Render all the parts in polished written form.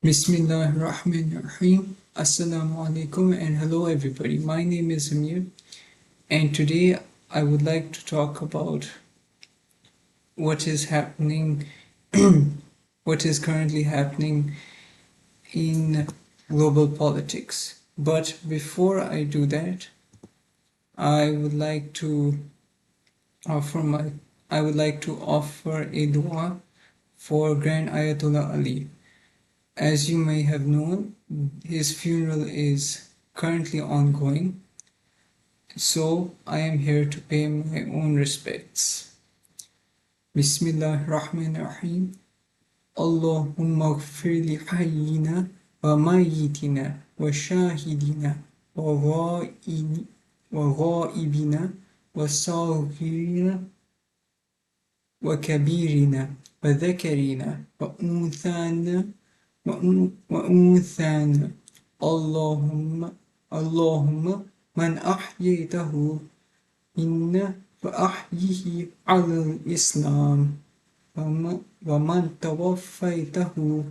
Bismillahirrahmanirrahim. Assalamu alaikum and hello everybody. My name is Amir and today I would like to talk about what is happening, what is currently happening in global politics. But before I do that, I would like to offer a dua for Grand Ayatollah Ali. As you may have known, his funeral is currently ongoing, so I am here to pay my own respects. Bismillahirrahmanirrahim. Allahumma gfir li hayyina wa mayyitina wa shahidina wa ghaibina wa saghirina wa kabirina wa dhakarina wa unthana وأنثانا اللهم من أحييته منا فأحيه على الإسلام ومن توفيته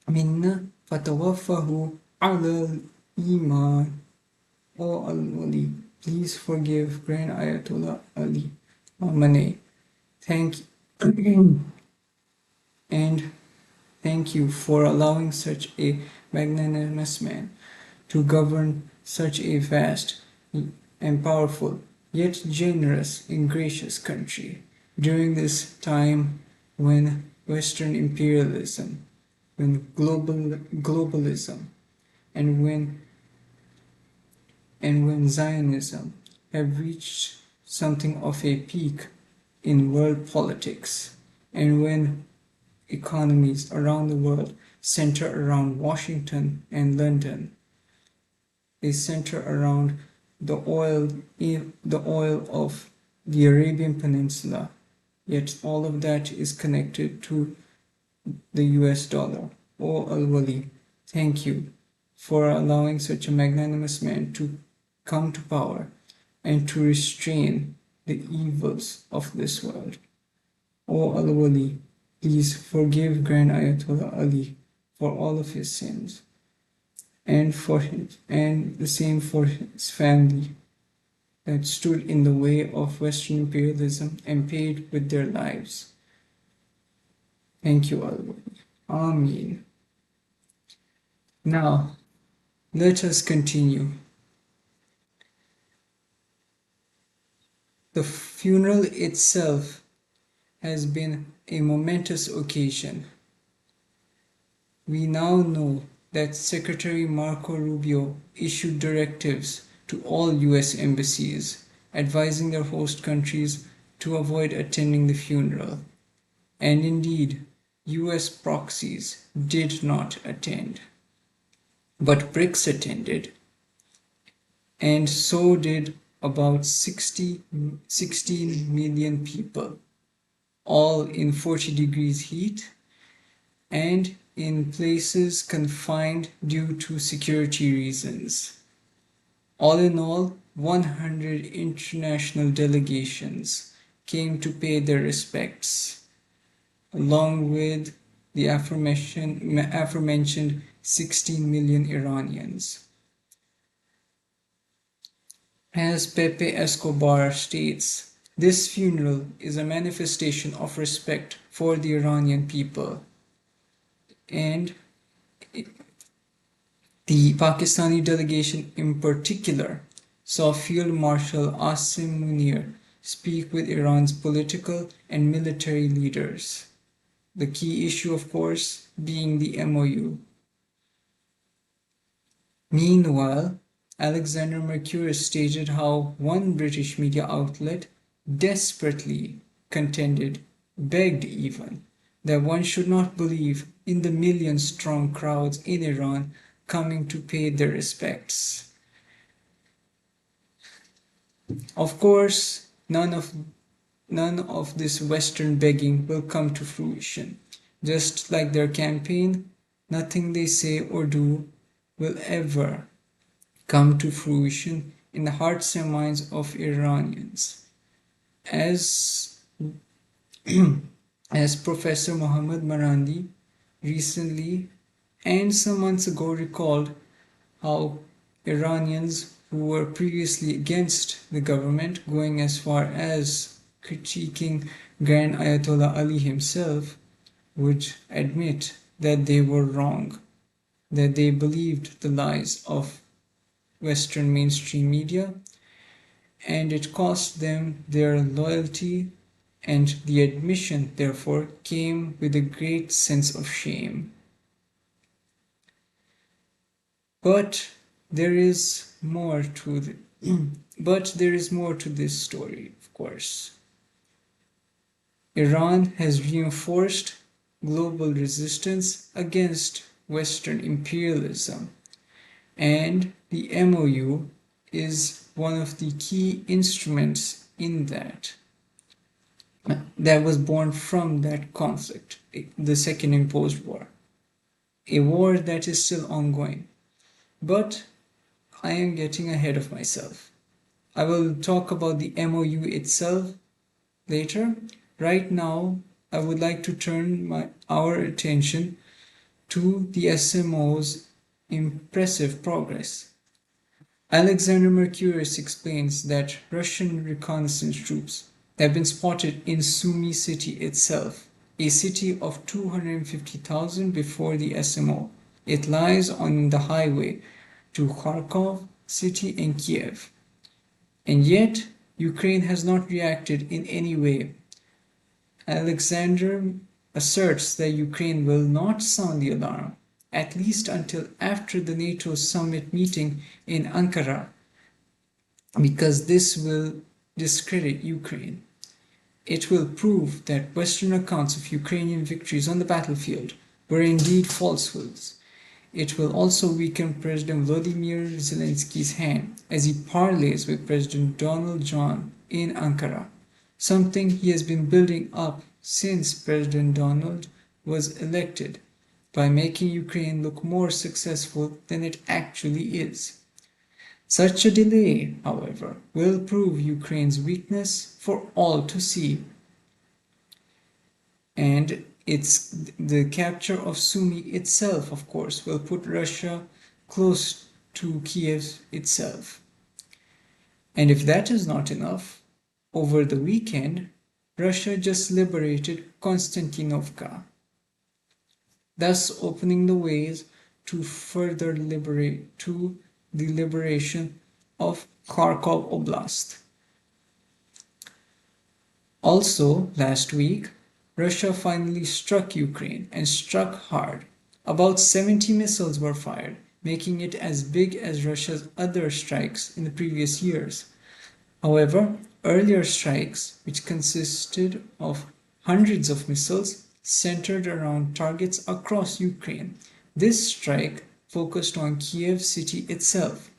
منا فتوفه على الإيمان. O Al-Wali, please forgive Grand Ayatollah Ali Khamenei. Thank you. And thank you for allowing such a magnanimous man to govern such a vast and powerful, yet generous and gracious country during this time when Western imperialism, when globalism, and when Zionism have reached something of a peak in world politics, and when economies around the world center around Washington and London. They center around the oil of the Arabian Peninsula. Yet all of that is connected to the US dollar. O Al-Wali, thank you for allowing such a magnanimous man to come to power and to restrain the evils of this world. O Al-Wali, please forgive Grand Ayatollah Ali for all of his sins, and the same for his family that stood in the way of Western imperialism and paid with their lives. Thank you, Al-Wali. Ameen. Now, let us continue. The funeral itself has been a momentous occasion. We now know that Secretary Marco Rubio issued directives to all US embassies advising their host countries to avoid attending the funeral. And indeed, US proxies did not attend. But BRICS attended, and so did about 16 million people, all in 40 degrees heat and in places confined due to security reasons. All in all, 100 international delegations came to pay their respects, along with the aforementioned 16 million Iranians. As Pepe Escobar states, this funeral is a manifestation of respect for the Iranian people, and the Pakistani delegation in particular saw Field Marshal Asim Munir speak with Iran's political and military leaders. The key issue, of course, being the MOU. Meanwhile, Alexander Mercouris stated how one British media outlet desperately begged even, that one should not believe in the million-strong crowds in Iran coming to pay their respects. Of course, none of this Western begging will come to fruition. Just like their campaign, nothing they say or do will ever come to fruition in the hearts and minds of Iranians. As Professor Mohammad Marandi recently and some months ago recalled how Iranians who were previously against the government, going as far as critiquing Grand Ayatollah Ali himself, would admit that they were wrong, that they believed the lies of Western mainstream media, and it cost them their loyalty, and the admission, therefore, came with a great sense of shame. But there is more to this story, of course. Iran has reinforced global resistance against Western imperialism, and the MOU is one of the key instruments in that was born from that conflict, the second imposed war, a war that is still ongoing. But I am getting ahead of myself. I will talk about the MOU itself later. Right now, I would like to turn our attention to the SMO's impressive progress. Alexander Mercurius explains that Russian reconnaissance troops have been spotted in Sumy city itself, a city of 250,000 before the SMO. It lies on the highway to Kharkov city and Kiev. And yet, Ukraine has not reacted in any way. Alexander asserts that Ukraine will not sound the alarm, at least until after the NATO summit meeting in Ankara, because this will discredit Ukraine. It will prove that Western accounts of Ukrainian victories on the battlefield were indeed falsehoods. It will also weaken President Volodymyr Zelensky's hand as he parleys with President Donald John in Ankara, something he has been building up since President Donald was elected, by making Ukraine look more successful than it actually is. Such a delay, however, will prove Ukraine's weakness for all to see. And it's the capture of Sumy itself, of course, will put Russia close to Kiev itself. And if that is not enough, over the weekend, Russia just liberated Konstantinovka, thus opening the ways to the liberation of Kharkov Oblast. Also, last week, Russia finally struck Ukraine, and struck hard. About 70 missiles were fired, making it as big as Russia's other strikes in the previous years. However, earlier strikes, which consisted of hundreds of missiles, centered around targets across Ukraine. This strike focused on Kiev city itself.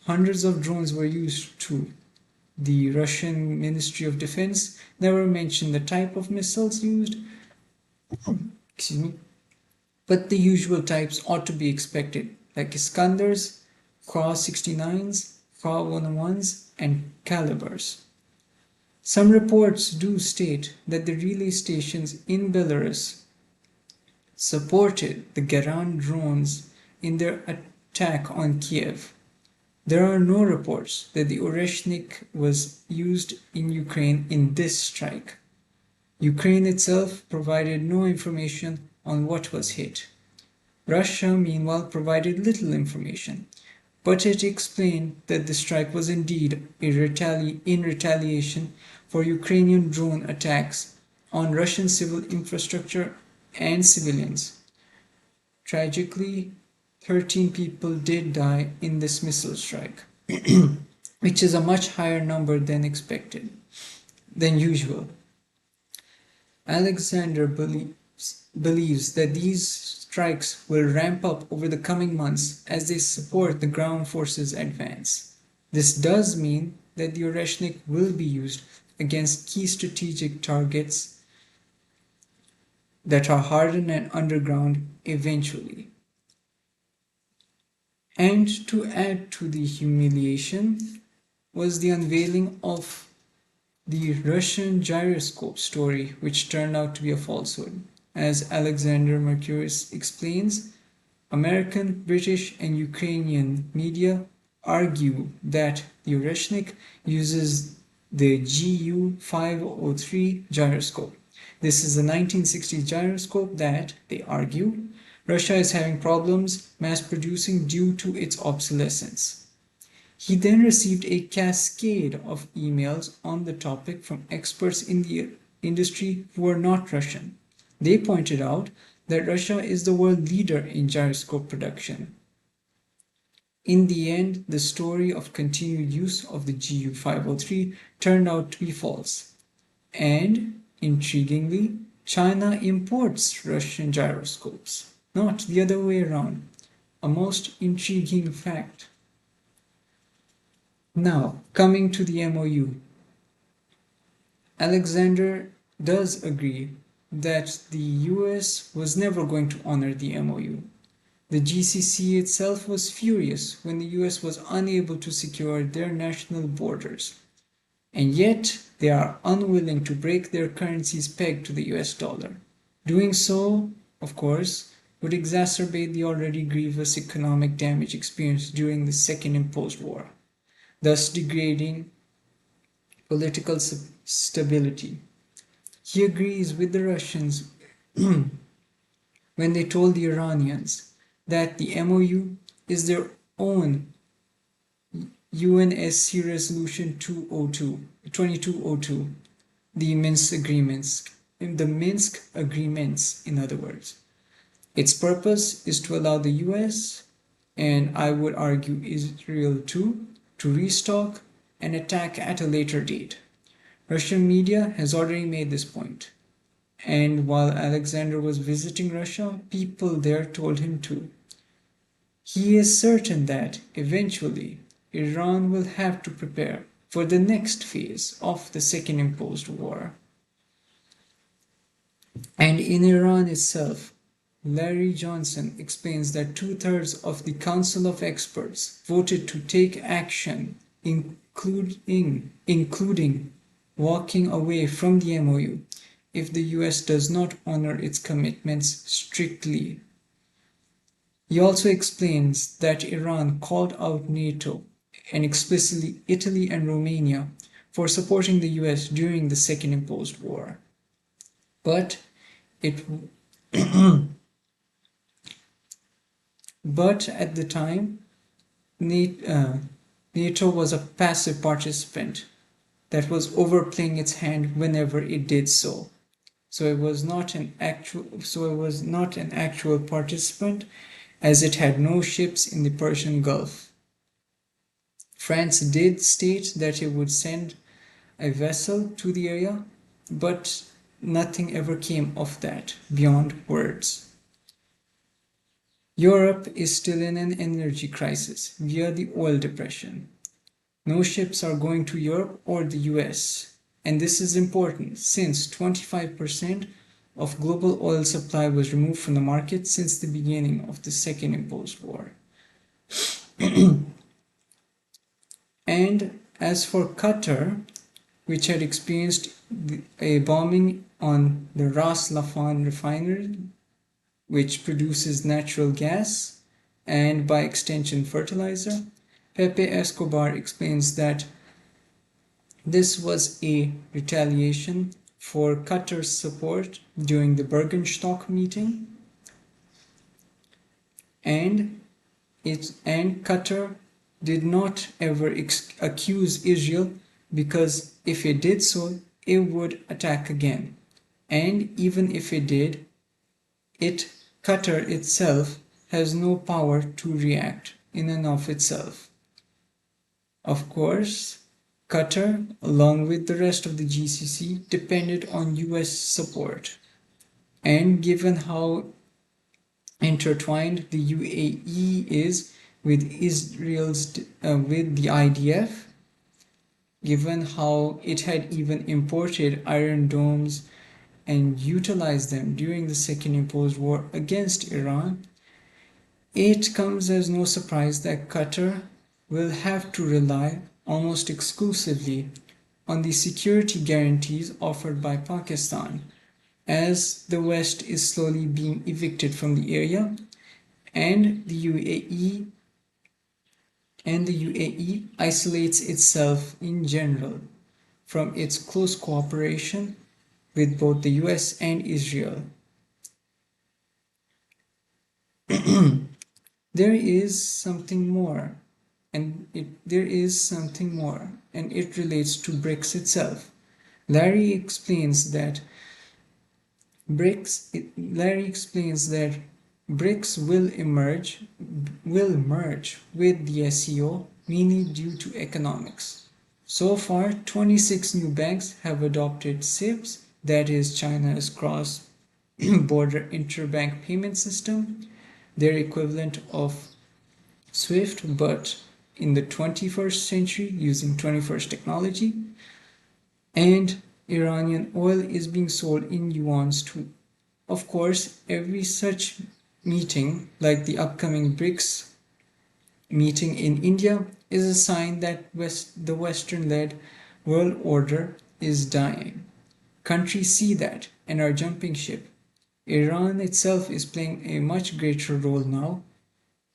Hundreds of drones were used too. The Russian Ministry of Defense never mentioned the type of missiles used, but the usual types ought to be expected, like Iskanders, Kra-69s, Kra-101s, and Calibers. Some reports do state that the relay stations in Belarus supported the Garan drones in their attack on Kiev. There are no reports that the Oreshnik was used in Ukraine in this strike. Ukraine itself provided no information on what was hit. Russia, meanwhile, provided little information, but it explained that the strike was indeed in retaliation for Ukrainian drone attacks on Russian civil infrastructure and civilians. Tragically, 13 people did die in this missile strike, which is a much higher number than usual. Alexander believes that these strikes will ramp up over the coming months as they support the ground forces' advance. This does mean that the Oreshnik will be used against key strategic targets that are hardened and underground eventually. And to add to the humiliation was the unveiling of the Russian gyroscope story, which turned out to be a falsehood. As Alexander Mercurius explains, American, British, and Ukrainian media argue that the Eurasian uses the GU-503 gyroscope. This is a 1960s gyroscope that, they argue, Russia is having problems mass producing due to its obsolescence. He then received a cascade of emails on the topic from experts in the industry who were not Russian. They pointed out that Russia is the world leader in gyroscope production. In the end, the story of continued use of the GU-503 turned out to be false. And, intriguingly, China imports Russian gyroscopes, not the other way around. A most intriguing fact. Now, coming to the MOU. Alexander does agree that the US was never going to honor the MOU. The GCC itself was furious when the US was unable to secure their national borders, and yet they are unwilling to break their currency's peg to the US dollar. Doing so, of course, would exacerbate the already grievous economic damage experienced during the Second Imposed War, thus degrading political stability. He agrees with the Russians when they told the Iranians that the MOU is their own UNSC Resolution 2202, the Minsk Agreements, in other words. Its purpose is to allow the US, and I would argue Israel too, to restock and attack at a later date. Russian media has already made this point. And while Alexander was visiting Russia, people there told him to. He is certain that, eventually, Iran will have to prepare for the next phase of the Second Imposed War. And in Iran itself, Larry Johnson explains that 2/3 of the Council of Experts voted to take action, including walking away from the MOU if the US does not honor its commitments strictly. He also explains that Iran called out NATO and explicitly Italy and Romania for supporting the US during the Second Imposed War. But at the time, NATO was a passive participant that was overplaying its hand whenever it did so. So it was not an actual participant, as it had no ships in the Persian Gulf. France did state that it would send a vessel to the area, but nothing ever came of that beyond words. Europe is still in an energy crisis via the oil depression. No ships are going to Europe or the US. And this is important since 25% of global oil supply was removed from the market since the beginning of the Second Imposed War. And as for Qatar, which had experienced a bombing on the Ras Laffan refinery, which produces natural gas and by extension fertilizer, Pepe Escobar explains that this was a retaliation for Qatar's support during the Bergenstock meeting, and Qatar did not ever accuse Israel, because if it did so, it would attack again. And even if it did, Qatar itself has no power to react in and of itself. Of course, Qatar, along with the rest of the GCC, depended on US support. And given how intertwined the UAE is with with the IDF, given how it had even imported Iron Domes and utilized them during the Second Imposed War against Iran, it comes as no surprise that Qatar will have to rely almost exclusively on the security guarantees offered by Pakistan, as the West is slowly being evicted from the area and the UAE isolates itself in general from its close cooperation with both the US and Israel. There is something more, and it relates to BRICS itself. Larry explains that BRICS will merge with the SEO mainly due to economics. So far, 26 new banks have adopted CIPS, that is China's cross-border interbank payment system, their equivalent of SWIFT, but in the 21st century using 21st technology. And Iranian oil is being sold in yuans too. Of course, every such meeting, like the upcoming BRICS meeting in India, is a sign that the Western-led world order is dying. Countries see that and are jumping ship. Iran itself is playing a much greater role now,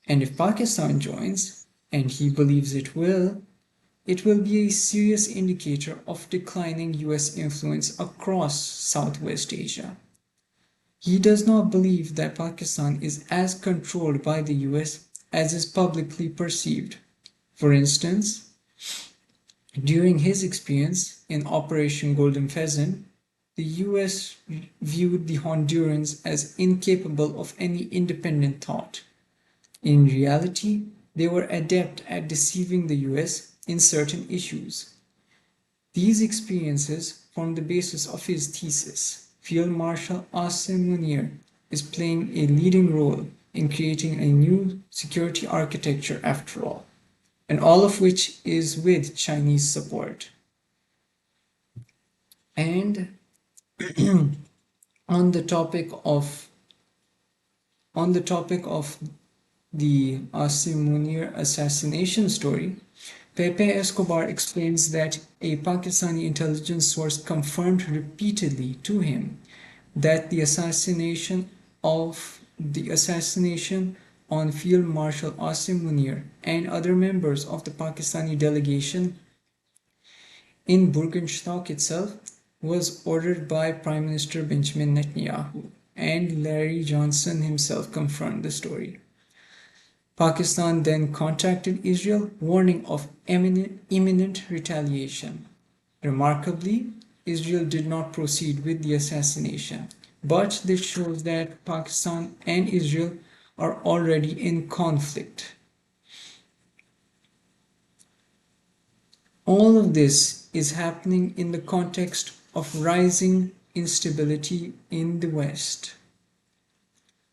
and if Pakistan joins, and he believes it will be a serious indicator of declining US influence across Southwest Asia. He does not believe that Pakistan is as controlled by the US as is publicly perceived. For instance, during his experience in Operation Golden Pheasant, the US viewed the Hondurans as incapable of any independent thought. In reality, they were adept at deceiving the US in certain issues. These experiences form the basis of his thesis. Field Marshal Asim Munir is playing a leading role in creating a new security architecture after all, and all of which is with Chinese support. And on the topic of the Asim Munir assassination story, Pepe Escobar explains that a Pakistani intelligence source confirmed repeatedly to him that the assassination on Field Marshal Asim Munir and other members of the Pakistani delegation in Burgenstock itself was ordered by Prime Minister Benjamin Netanyahu, and Larry Johnson himself confirmed the story. Pakistan then contacted Israel, warning of imminent retaliation. Remarkably, Israel did not proceed with the assassination, but this shows that Pakistan and Israel are already in conflict. All of this is happening in the context of rising instability in the West.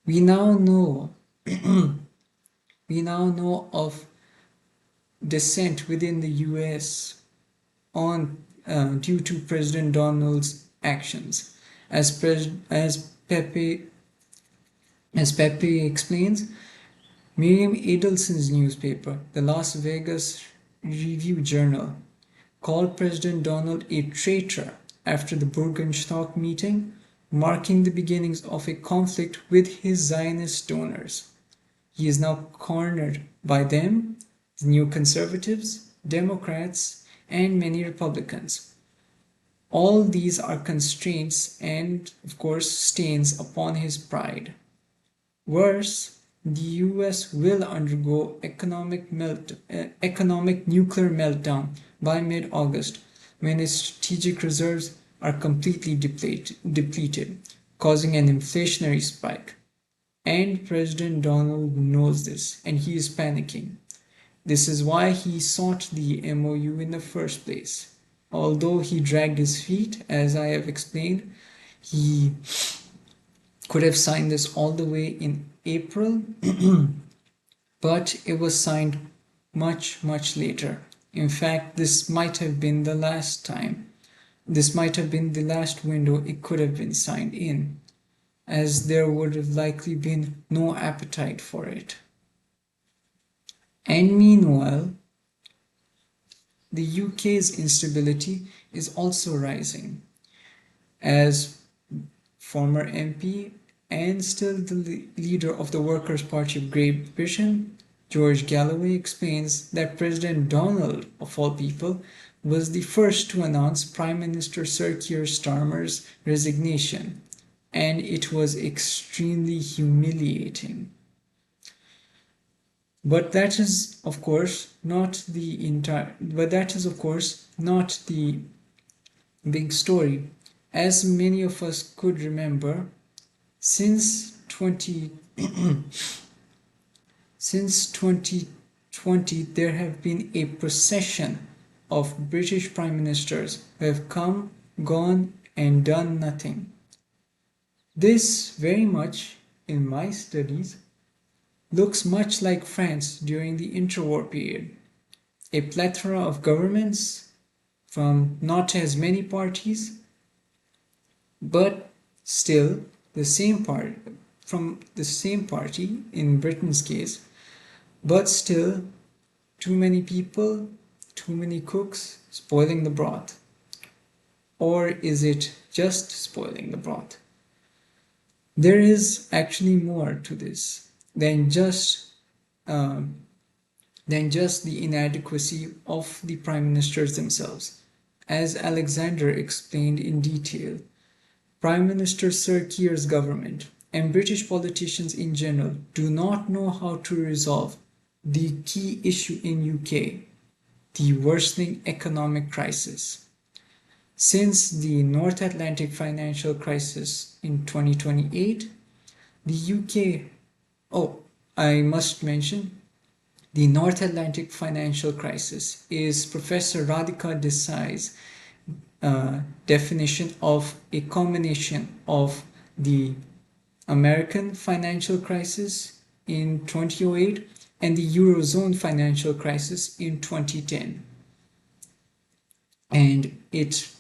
We now know of dissent within the US due to President Donald's actions. As Pepe explains, Miriam Adelson's newspaper, the Las Vegas Review-Journal, called President Donald a traitor after the Burgenstock meeting, marking the beginnings of a conflict with his Zionist donors. He is now cornered by them, the New Conservatives, Democrats, and many Republicans. All these are constraints and, of course, stains upon his pride. Worse, the US will undergo economic nuclear meltdown by mid-August, when its strategic reserves are completely depleted, causing an inflationary spike. And President Donald knows this, and he is panicking. This is why he sought the MOU in the first place. Although he dragged his feet, as I have explained, he could have signed this all the way in April, but it was signed much, much later. In fact, this might have been the last window it could have been signed in, as there would have likely been no appetite for it. And meanwhile, the UK's instability is also rising, as former MP and still the leader of the Workers' Party of Great Britain, George Galloway, explains that President Donald, of all people, was the first to announce Prime Minister Sir Keir Starmer's resignation, and it was extremely humiliating. But that is, of course, not the big story. As many of us could remember, since 2020, there have been a procession of British prime ministers who have come, gone, and done nothing. This very much, in my studies, looks much like France during the interwar period. A plethora of governments from not as many parties, but still the same party, from the same party in Britain's case, but still too many people, too many cooks spoiling the broth. Or is it just spoiling the broth? There is actually more to this than just the inadequacy of the prime ministers themselves. As Alexander explained in detail, Prime Minister Sir Keir's government and British politicians in general do not know how to resolve the key issue in UK, the worsening economic crisis. Since the North Atlantic financial crisis in 2028, the UK, I must mention, the North Atlantic financial crisis is Professor Radhika Desai's definition of a combination of the American financial crisis in 2008 and the Eurozone financial crisis in 2010. And it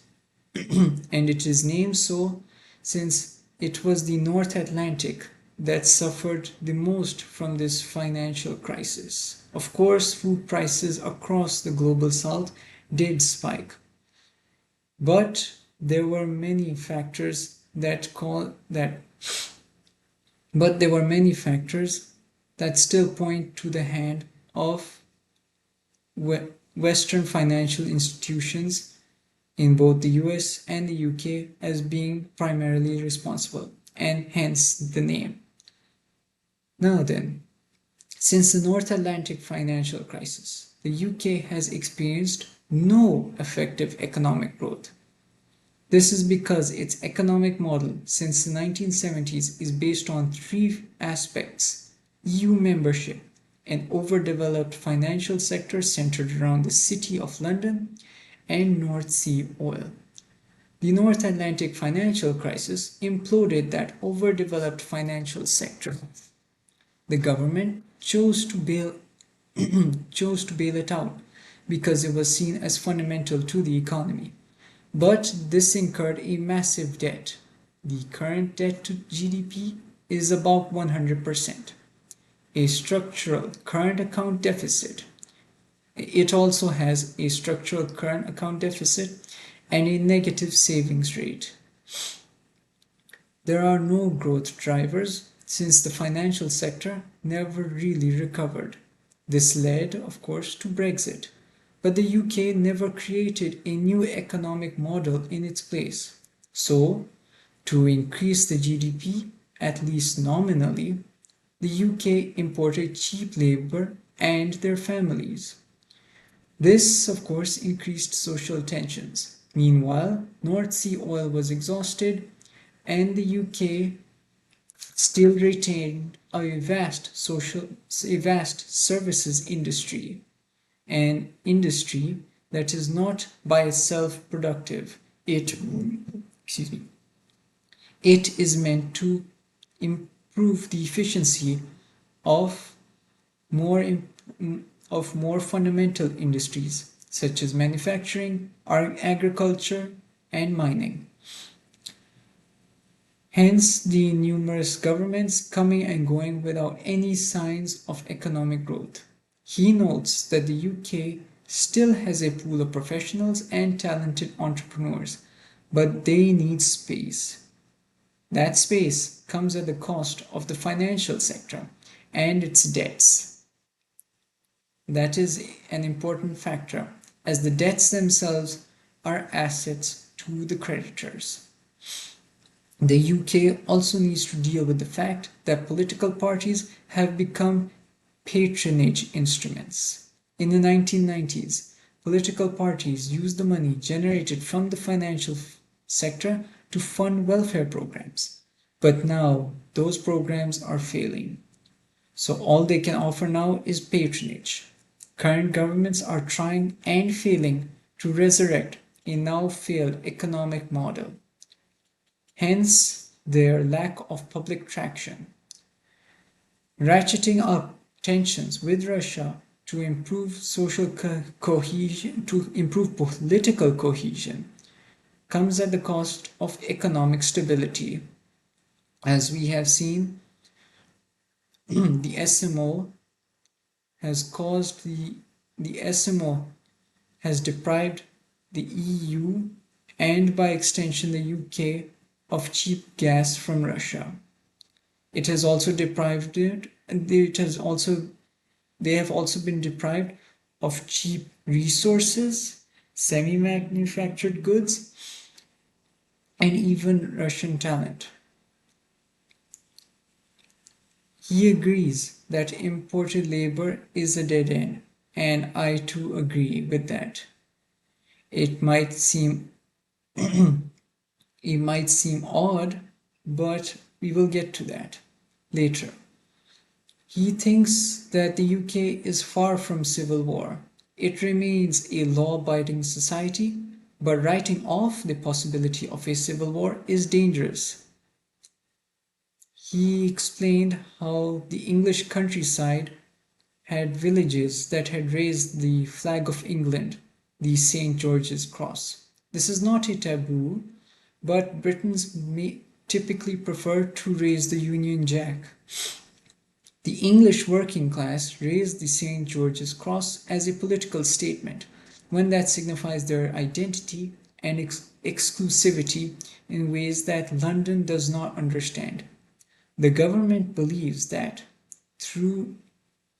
is named so since it was the North Atlantic that suffered the most from this financial crisis. Of course, food prices across the global south did spike, but there were many factors that still point to the hand of Western financial institutions in both the US and the UK as being primarily responsible, and hence the name. Now then, since the North Atlantic financial crisis, the UK has experienced no effective economic growth. This is because its economic model since the 1970s is based on three aspects: EU membership, an overdeveloped financial sector centered around the City of London, and North Sea oil. The North Atlantic financial crisis imploded that overdeveloped financial sector. The government chose to bail it out because it was seen as fundamental to the economy. But this incurred a massive debt. The current debt to GDP is about 100%. A structural current account deficit. It also has a structural current account deficit and a negative savings rate. There are no growth drivers since the financial sector never really recovered. This led, of course, to Brexit. But the UK never created a new economic model in its place. So, to increase the GDP, at least nominally, the UK imported cheap labor and their families. This, of course, increased social tensions. Meanwhile, North Sea oil was exhausted, and the UK still retained a vast services industry, an industry that is not by itself productive. It is meant to improve the efficiency of more fundamental industries such as manufacturing, agriculture, and mining. Hence the numerous governments coming and going without any signs of economic growth. He notes that the UK still has a pool of professionals and talented entrepreneurs, but they need space. That space comes at the cost of the financial sector and its debts. That is an important factor, as the debts themselves are assets to the creditors. The UK also needs to deal with the fact that political parties have become patronage instruments. In the 1990s, political parties used the money generated from the financial sector to fund welfare programs. But now those programs are failing. So all they can offer now is patronage. Current governments are trying and failing to resurrect a now failed economic model. Hence their lack of public traction. Ratcheting up tensions with Russia to improve social cohesion, to improve political cohesion, comes at the cost of economic stability. As we have seen, the SMO has caused the SMO has deprived the EU and by extension the UK of cheap gas from Russia. It has also deprived it, and they have also been deprived of cheap resources, semi-manufactured goods, and even Russian talent. He agrees that imported labor is a dead end, and I too agree with that. It might seem odd, but we will get to that later. He thinks that the UK is far from civil war. It remains a law-abiding society, but writing off the possibility of a civil war is dangerous. He explained how the English countryside had villages that had raised the flag of England, the St. George's Cross. This is not a taboo, but Britons may typically prefer to raise the Union Jack. The English working class raised the St. George's Cross as a political statement, one that signifies their identity and exclusivity in ways that London does not understand. The government believes that through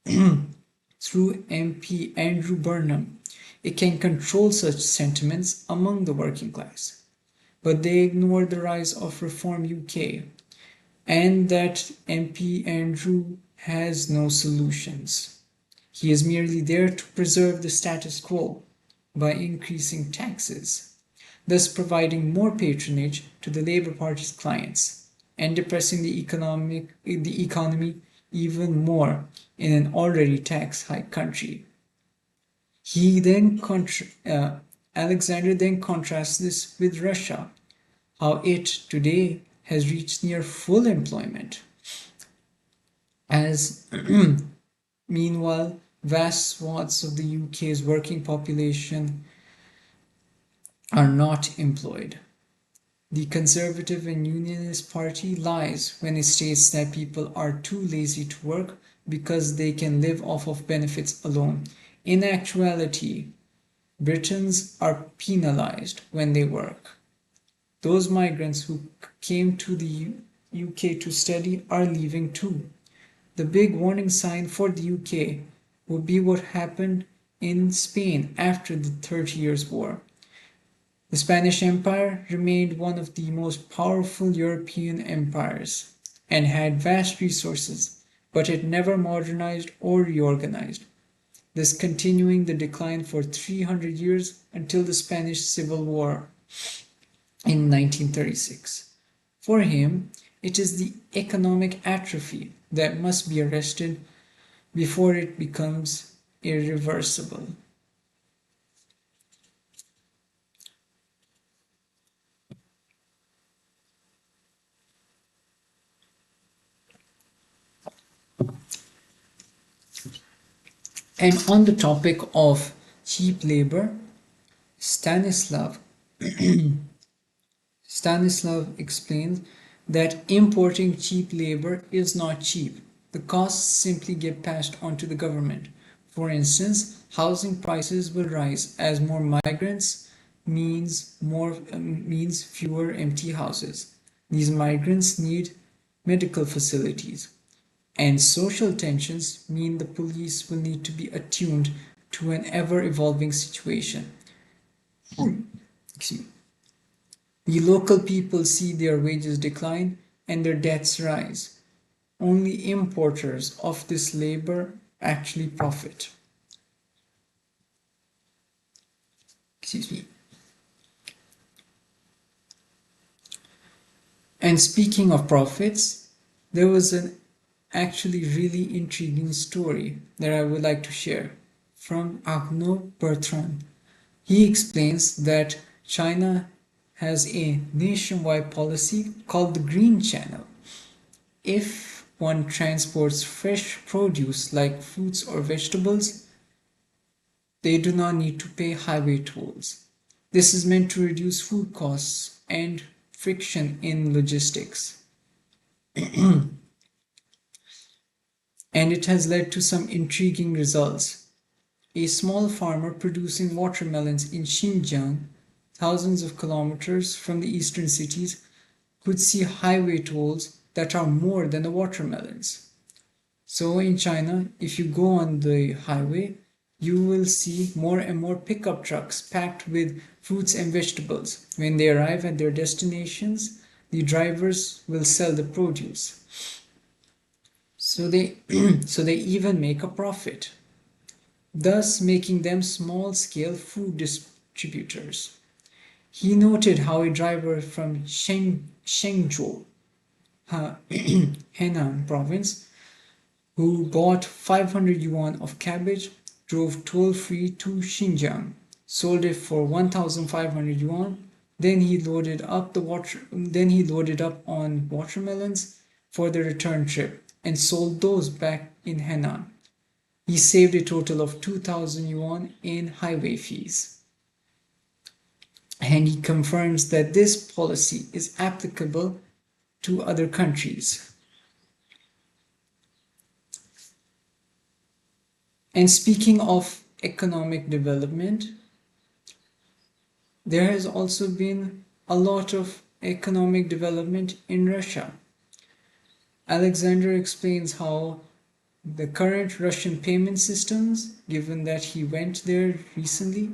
MP Andrew Burnham, it can control such sentiments among the working class. But they ignore the rise of Reform UK and that MP Andrew has no solutions. He is merely there to preserve the status quo by increasing taxes, thus providing more patronage to the Labour Party's clients and depressing the economy even more in an already tax-high country. Alexander then contrasts this with Russia, how it today has reached near full employment, as meanwhile vast swaths of the UK's working population are not employed. The Conservative and Unionist Party lies when it states that people are too lazy to work because they can live off of benefits alone. In actuality, Britons are penalized when they work. Those migrants who came to the UK to study are leaving too. The big warning sign for the UK would be what happened in Spain after the 30 Years' War. The Spanish Empire remained one of the most powerful European empires and had vast resources, but it never modernized or reorganized, thus continuing the decline for 300 years until the Spanish Civil War in 1936. For him, it is the economic atrophy that must be arrested before it becomes irreversible. And on the topic of cheap labor, Stanislav explains that importing cheap labor is not cheap. The costs simply get passed on to the government. For instance, housing prices will rise as more migrants means fewer empty houses. These migrants need medical facilities, and social tensions mean the police will need to be attuned to an ever-evolving situation. Excuse me. The local people see their wages decline and their debts rise. Only importers of this labor actually profit. Excuse me. And speaking of profits, there was an actually really intriguing story that I would like to share from Arnaud Bertrand. He explains that China has a nationwide policy called the Green Channel. If one transports fresh produce like fruits or vegetables, they do not need to pay highway tolls. This is meant to reduce food costs and friction in logistics. And it has led to some intriguing results. A small farmer producing watermelons in Xinjiang, thousands of kilometers from the eastern cities, could see highway tolls that are more than the watermelons. So in China, if you go on the highway, you will see more and more pickup trucks packed with fruits and vegetables. When they arrive at their destinations, the drivers will sell the produce. So they even make a profit, thus making them small-scale food distributors. He noted how a driver from Shenzhou, Henan province, who bought 500 yuan of cabbage, drove toll-free to Xinjiang, sold it for 1,500 yuan. Then he loaded up on watermelons for the return trip and sold those back in Henan. He saved a total of 2,000 yuan in highway fees. And he confirms that this policy is applicable to other countries. And speaking of economic development, there has also been a lot of economic development in Russia. Alexander explains how the current Russian payment systems, given that he went there recently,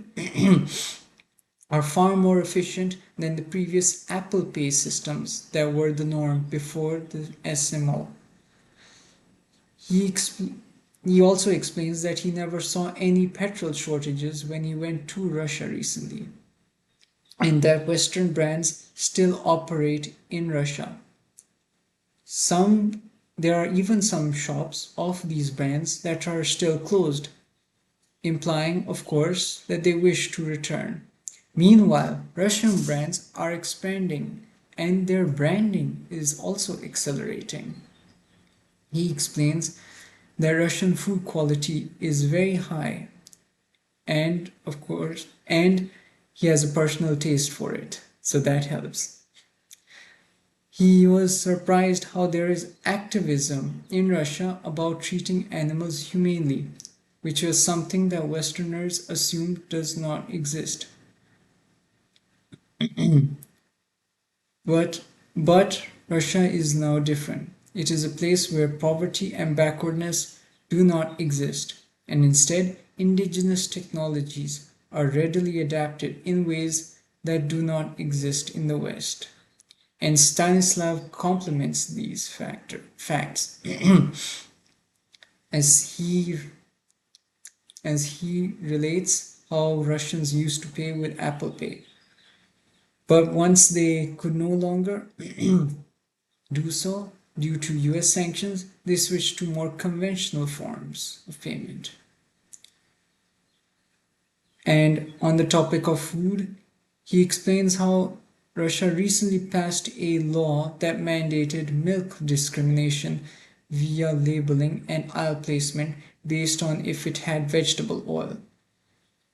are far more efficient than the previous Apple Pay systems that were the norm before the SMO. He also explains that he never saw any petrol shortages when he went to Russia recently, and that Western brands still operate in Russia. There are even some shops of these brands that are still closed, implying, of course, that they wish to return. Meanwhile, Russian brands are expanding and their branding is also accelerating. He explains that Russian food quality is very high and he has a personal taste for it, so that helps. He was surprised how there is activism in Russia about treating animals humanely, which was something that Westerners assumed does not exist. But Russia is now different. It is a place where poverty and backwardness do not exist, and instead indigenous technologies are readily adapted in ways that do not exist in the West. And Stanislav complements these facts as he relates how Russians used to pay with Apple Pay. But once they could no longer do so due to US sanctions, they switched to more conventional forms of payment. And on the topic of food, he explains how Russia recently passed a law that mandated milk discrimination via labeling and aisle placement based on if it had vegetable oil.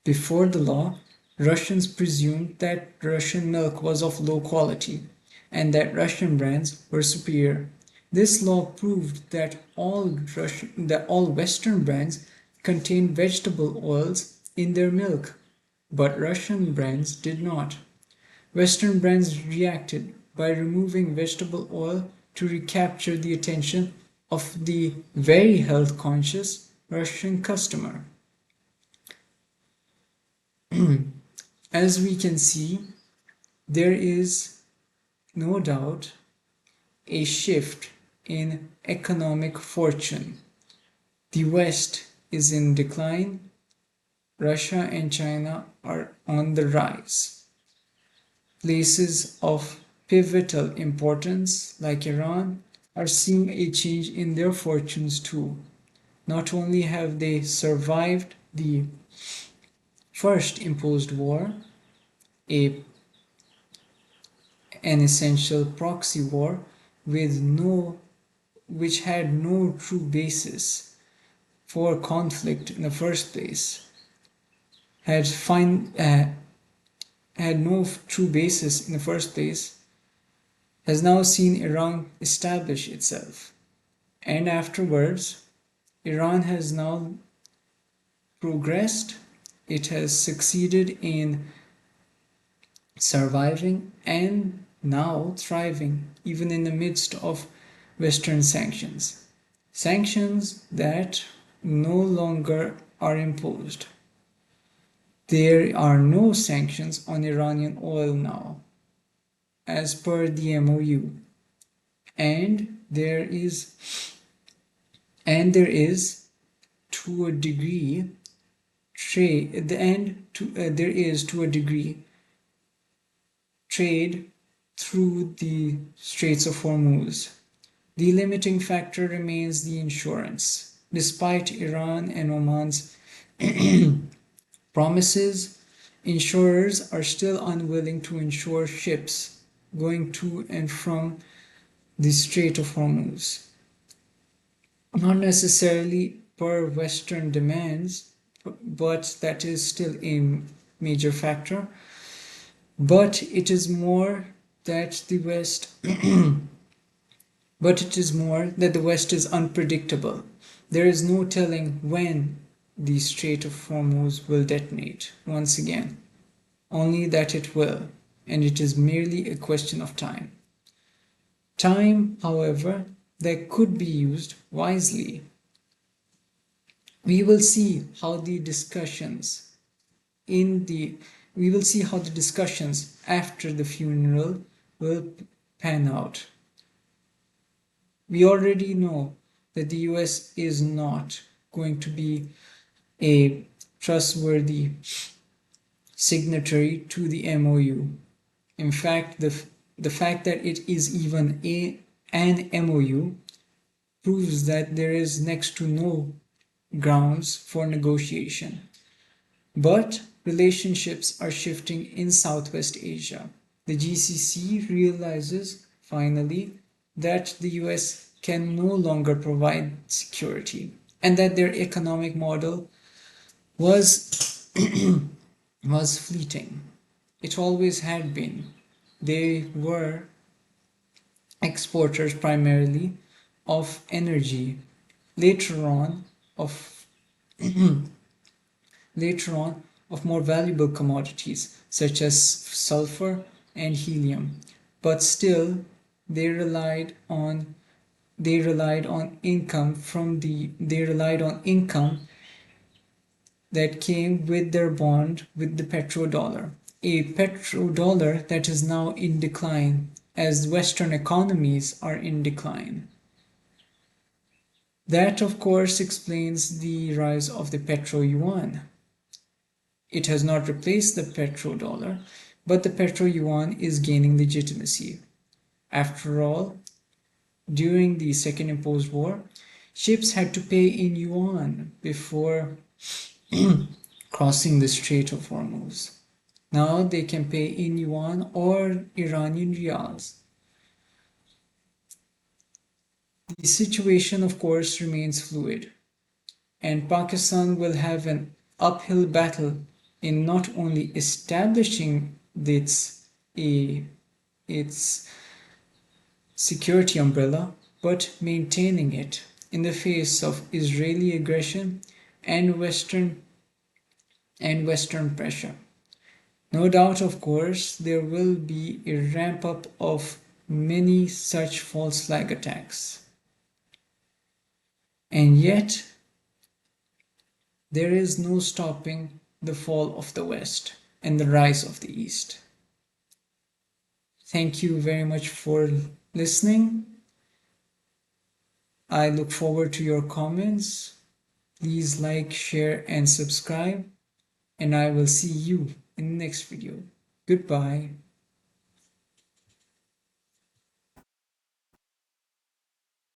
Before the law, Russians presumed that Russian milk was of low quality and that Russian brands were superior. This law proved that all Western brands contained vegetable oils in their milk, but Russian brands did not. Western brands reacted by removing vegetable oil to recapture the attention of the very health conscious Russian customer. As we can see, there is no doubt a shift in economic fortune. The West is in decline, Russia and China are on the rise. Places of pivotal importance like Iran are seeing a change in their fortunes too. Not only have they survived the first imposed war, a, an essential proxy war which had no true basis for conflict in the first place, had no true basis in the first place, has now seen Iran establish itself. And afterwards, Iran has now progressed, it has succeeded in surviving and now thriving even in the midst of Western sanctions. Sanctions that no longer are imposed. There are no sanctions on Iranian oil now, as per the MOU. And there is to a degree trade through the Straits of Hormuz. The limiting factor remains the insurance. Despite Iran and Oman's promises, insurers are still unwilling to insure ships going to and from the Strait of Hormuz. Not necessarily per Western demands, but that is still a major factor. But it is more that the West is unpredictable. There is no telling when the Strait of Hormuz will detonate once again. Only that it will, and it is merely a question of time. Time, however, that could be used wisely. We will see how the discussions after the funeral will pan out. We already know that the US is not going to be a trustworthy signatory to the MOU. In fact, the fact that it is even an MOU proves that there is next to no grounds for negotiation. But relationships are shifting in Southwest Asia. The GCC realizes finally that the US can no longer provide security and that their economic model was fleeting. It always had been. They were exporters primarily of energy, later on of more valuable commodities such as sulfur and helium, but still they relied on income that came with their bond with the petrodollar, a petrodollar that is now in decline as Western economies are in decline. That, of course, explains the rise of the petro-yuan. It has not replaced the petrodollar, but the petro-yuan is gaining legitimacy. After all, during the second imposed war, ships had to pay in yuan before crossing the Strait of Hormuz. Now they can pay in yuan or Iranian riyals. The situation, of course, remains fluid, and Pakistan will have an uphill battle in not only establishing its security umbrella, but maintaining it in the face of Israeli aggression and Western pressure. No doubt, of course, there will be a ramp up of many such false flag attacks. And yet, there is no stopping the fall of the West and the rise of the East. Thank you very much for listening. I look forward to your comments. Please like, share, and subscribe. And I will see you in the next video. Goodbye.